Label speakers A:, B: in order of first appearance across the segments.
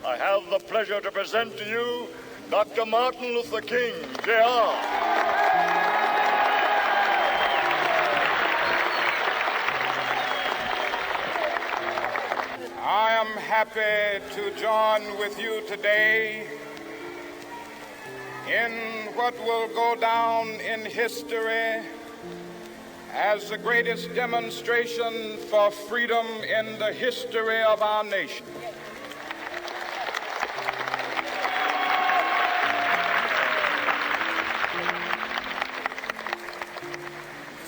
A: I have the pleasure to present to you Dr. Martin Luther King, Jr.
B: I am happy to join with you today in what will go down in history as the greatest demonstration for freedom in the history of our nation.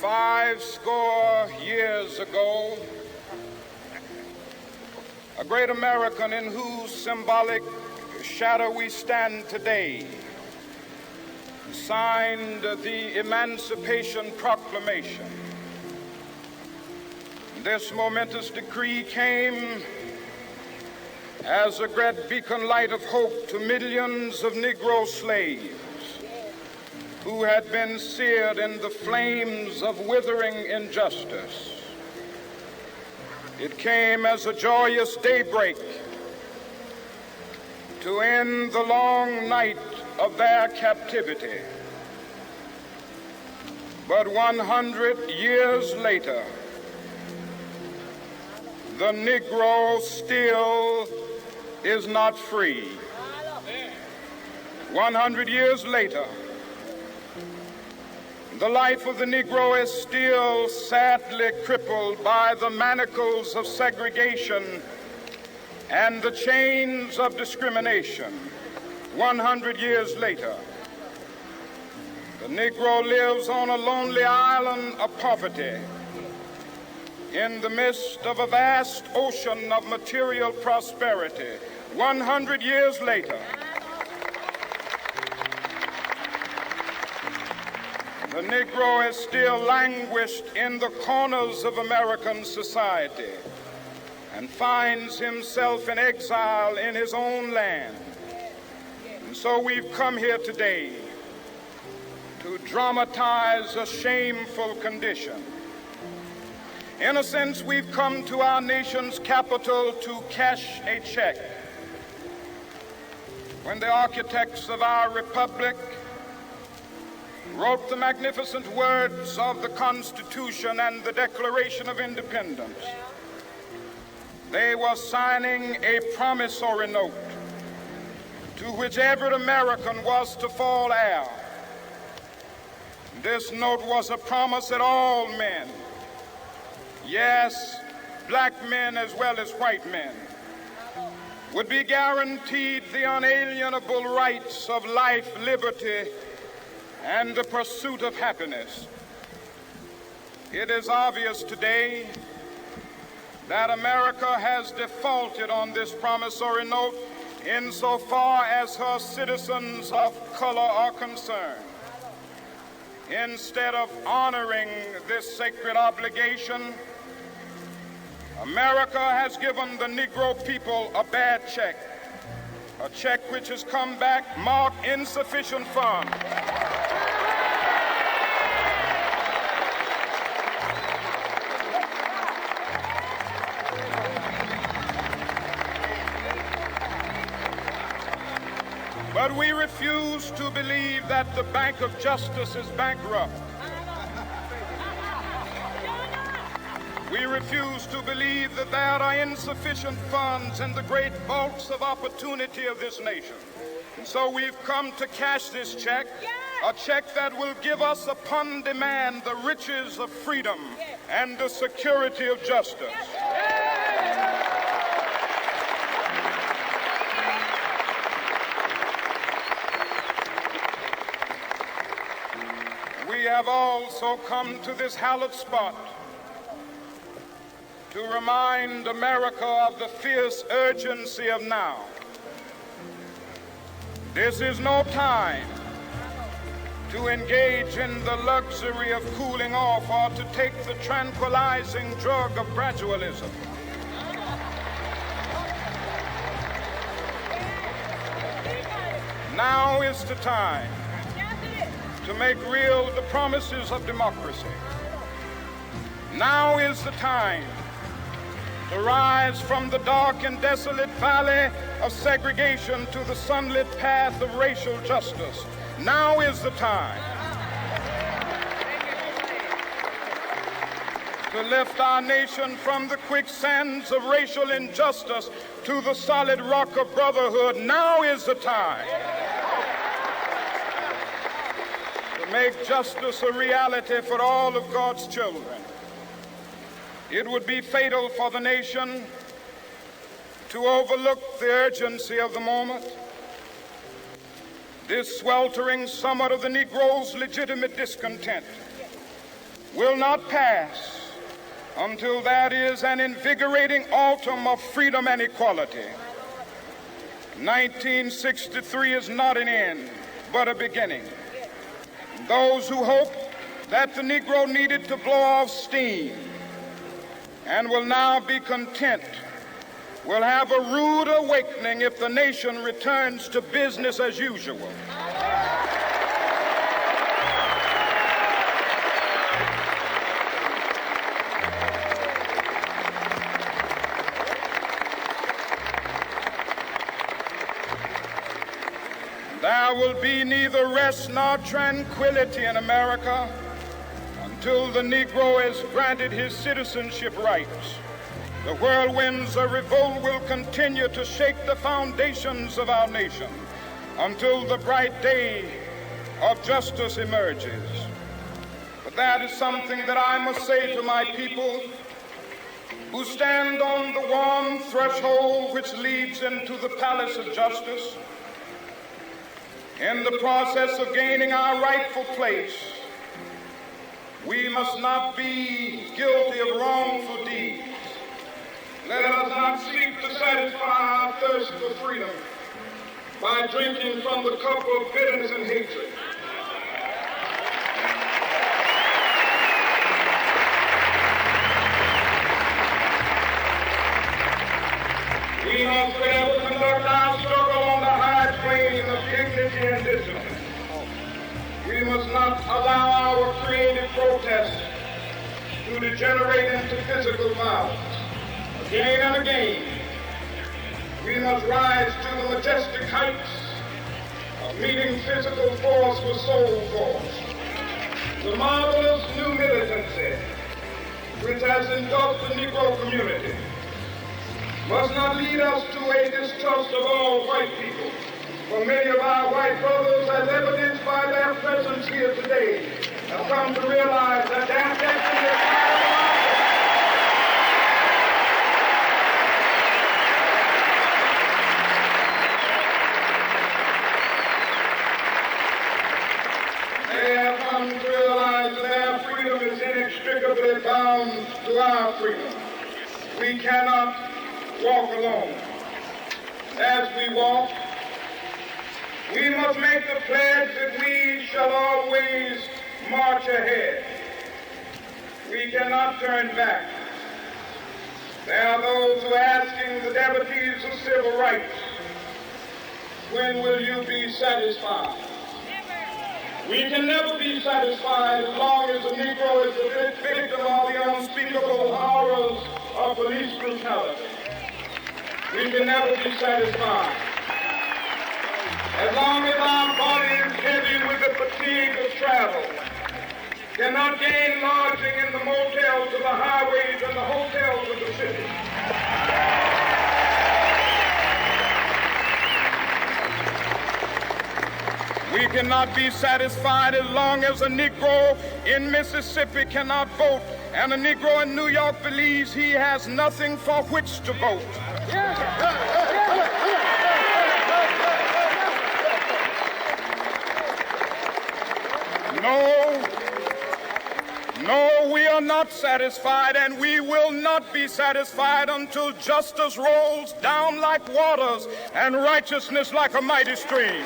B: Five score years ago, a great American in whose symbolic shadow we stand today signed the Emancipation Proclamation. This momentous decree came as a great beacon light of hope to millions of Negro slaves who had been seared in the flames of withering injustice. It came as a joyous daybreak to end the long night of their captivity. But 100 years later, the Negro still is not free. 100 years later, the life of the Negro is still sadly crippled by the manacles of segregation and the chains of discrimination. 100 years later, the Negro lives on a lonely island of poverty in the midst of a vast ocean of material prosperity. 100 years later, the Negro is still languished in the corners of American society and finds himself in exile in his own land. And so we've come here today to dramatize a shameful condition. In a sense, we've come to our nation's capital to cash a check. When the architects of our republic wrote the magnificent words of the Constitution and the Declaration of Independence, they were signing a promissory note to which every American was to fall heir. This note was a promise that all men, yes, black men as well as white men, would be guaranteed the unalienable rights of life, liberty, and the pursuit of happiness. It is obvious today that America has defaulted on this promissory note insofar as her citizens of color are concerned. Instead of honoring this sacred obligation, America has given the Negro people a bad check, a check which has come back marked insufficient funds. But we refuse to believe that the Bank of Justice is bankrupt. We refuse to believe that there are insufficient funds in the great vaults of opportunity of this nation. And so we've come to cash this check, a check that will give us upon demand the riches of freedom and the security of justice. We have also come to this hallowed spot to remind America of the fierce urgency of now. This is no time to engage in the luxury of cooling off or to take the tranquilizing drug of gradualism. Now is the time to make real the promises of democracy. Now is the time to rise from the dark and desolate valley of segregation to the sunlit path of racial justice. Now is the time to lift our nation from the quicksands of racial injustice to the solid rock of brotherhood. Now is the time to make justice a reality for all of God's children. It would be fatal for the nation to overlook the urgency of the moment. This sweltering summit of the Negro's legitimate discontent will not pass until that is an invigorating autumn of freedom and equality. 1963 is not an end, but a beginning. Those who hope that the Negro needed to blow off steam and will now be content will have a rude awakening if the nation returns to business as usual. There will be neither rest nor tranquility in America until the Negro is granted his citizenship rights. The whirlwinds of revolt will continue to shake the foundations of our nation until the bright day of justice emerges. But that is something that I must say to my people who stand on the warm threshold which leads into the palace of justice. In the process of gaining our rightful place, we must not be guilty of wrongful deeds. Let us not seek to satisfy our thirst for freedom by drinking from the cup of bitterness and hatred. We must forever conduct our struggle on the high plane of dignity and discipline. We must not allow our creative protests to degenerate into physical violence. Again and again, we must rise to the majestic heights of meeting physical force with soul force. The marvelous new militancy which has engulfed the Negro community must not lead us to a distrust of all white people. For many of our white brothers, as evidenced by their presence here today, have come to realize that their destiny is they have come to realize that their freedom is inextricably bound to our freedom. We cannot walk alone. As we walk, we must make the pledge that we shall always march ahead. We cannot turn back. There are those who are asking the devotees of civil rights, when will you be satisfied? We can never be satisfied as long as the Negro is the victim of the unspeakable horrors of police brutality. We can never be satisfied as long as our body is heavy with the fatigue of travel, cannot gain lodging in the motels of the highways and the hotels of the city. We cannot be satisfied as long as a Negro in Mississippi cannot vote and a Negro in New York believes he has nothing for which to vote. No, we are not satisfied, and we will not be satisfied until justice rolls down like waters and righteousness like a mighty stream.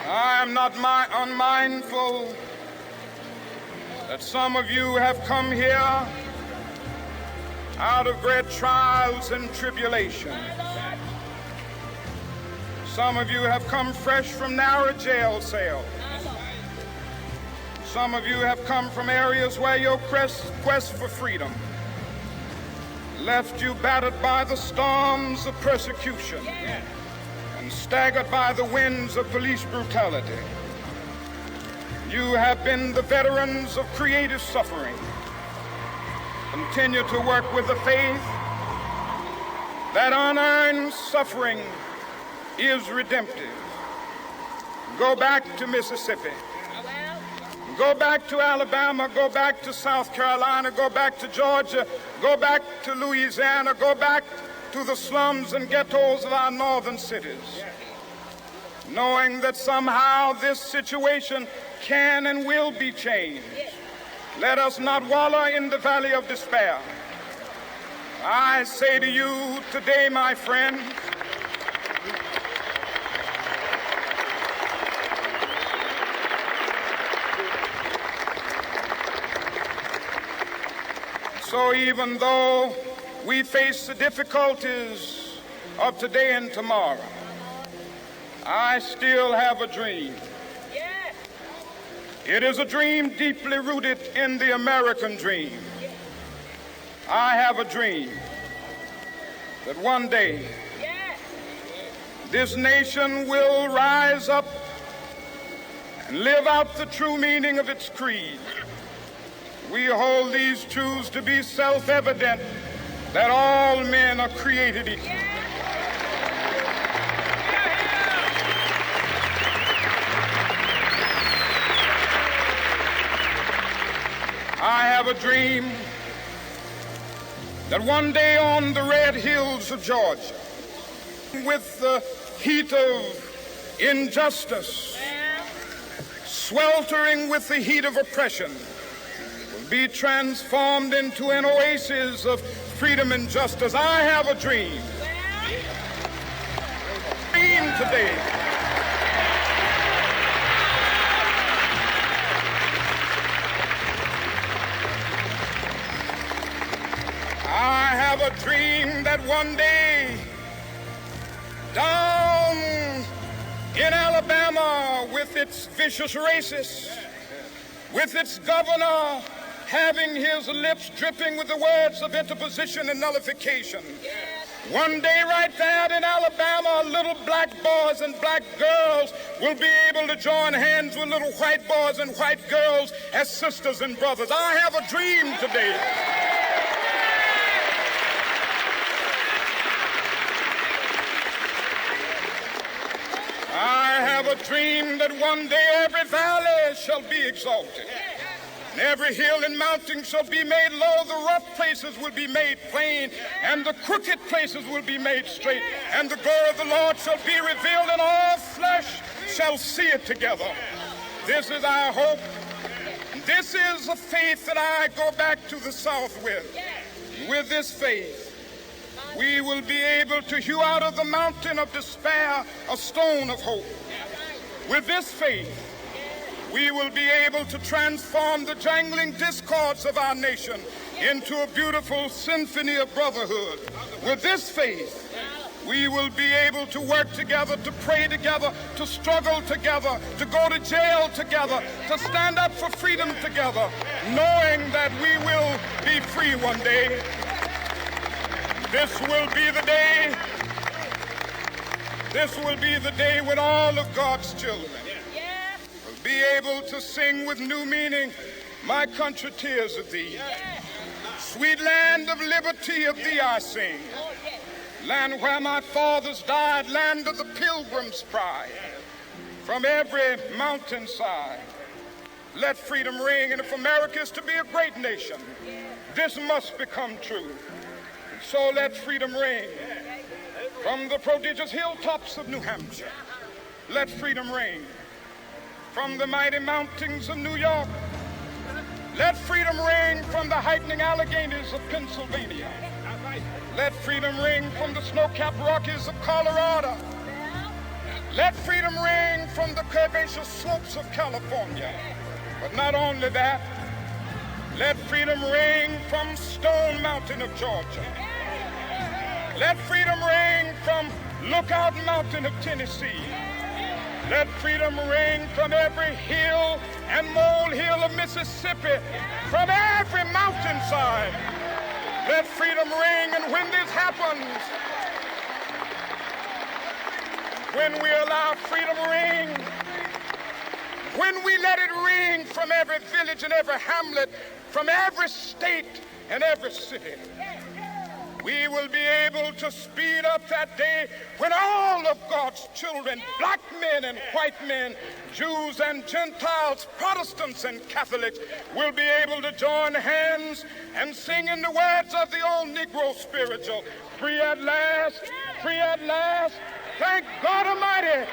B: I am not unmindful that some of you have come here out of great trials and tribulations. Some of you have come fresh from narrow jail cells. Some of you have come from areas where your quest for freedom left you battered by the storms of persecution and staggered by the winds of police brutality. You have been the veterans of creative suffering. Continue to work with the faith that unearned suffering is redemptive. Go back to Mississippi. Go back to Alabama, go back to South Carolina, go back to Georgia, go back to Louisiana, go back to the slums and ghettos of our northern cities, knowing that somehow this situation can and will be changed. Let us not wallow in the valley of despair. I say to you today, my friend, so even though we face the difficulties of today and tomorrow, I still have a dream. It is a dream deeply rooted in the American dream. I have a dream that one day this nation will rise up and live out the true meaning of its creed. We hold these truths to be self-evident, that all men are created equal. I have a dream that one day on the red hills of Georgia, with the heat of injustice, sweltering with the heat of oppression, be transformed into an oasis of freedom and justice. I have a dream. Dream today. I have a dream that one day down in Alabama, with its vicious racists, with its governor having his lips dripping with the words of interposition and nullification. One day right there in Alabama, little black boys and black girls will be able to join hands with little white boys and white girls as sisters and brothers. I have a dream today. I have a dream that one day every valley shall be exalted. And every hill and mountain shall be made low, the rough places will be made plain, and the crooked places will be made straight. And the glory of the Lord shall be revealed, and all flesh shall see it together. This is our hope. This is a faith that I go back to the South with. With this faith, we will be able to hew out of the mountain of despair a stone of hope. With this faith, we will be able to transform the jangling discords of our nation into a beautiful symphony of brotherhood. With this faith, we will be able to work together, to pray together, to struggle together, to go to jail together, to stand up for freedom together, knowing that we will be free one day. This will be the day. This will be the day when all of God's children will be able to sing with new meaning, "My country, tears of thee. Sweet land of liberty, of thee I sing. Land where my fathers died, land of the pilgrim's pride. From every mountainside, let freedom ring. And if America is to be a great nation, this must become true. So let freedom ring. From the prodigious hilltops of New Hampshire, let freedom ring. From the mighty mountains of New York, let freedom ring. From the heightening Alleghenies of Pennsylvania, let freedom ring. From the snow-capped Rockies of Colorado, let freedom ring. From the curvaceous slopes of California. But not only that, let freedom ring from Stone Mountain of Georgia. Let freedom ring from Lookout Mountain of Tennessee. Let freedom ring from every hill and molehill of Mississippi, from every mountainside. Let freedom ring, and when this happens, when we allow freedom ring, when we let it ring from every village and every hamlet, from every state and every city, we will be able to speed up that day when all of God's children, black men and white men, Jews and Gentiles, Protestants and Catholics, will be able to join hands and sing in the words of the old Negro spiritual, free at last, thank God Almighty,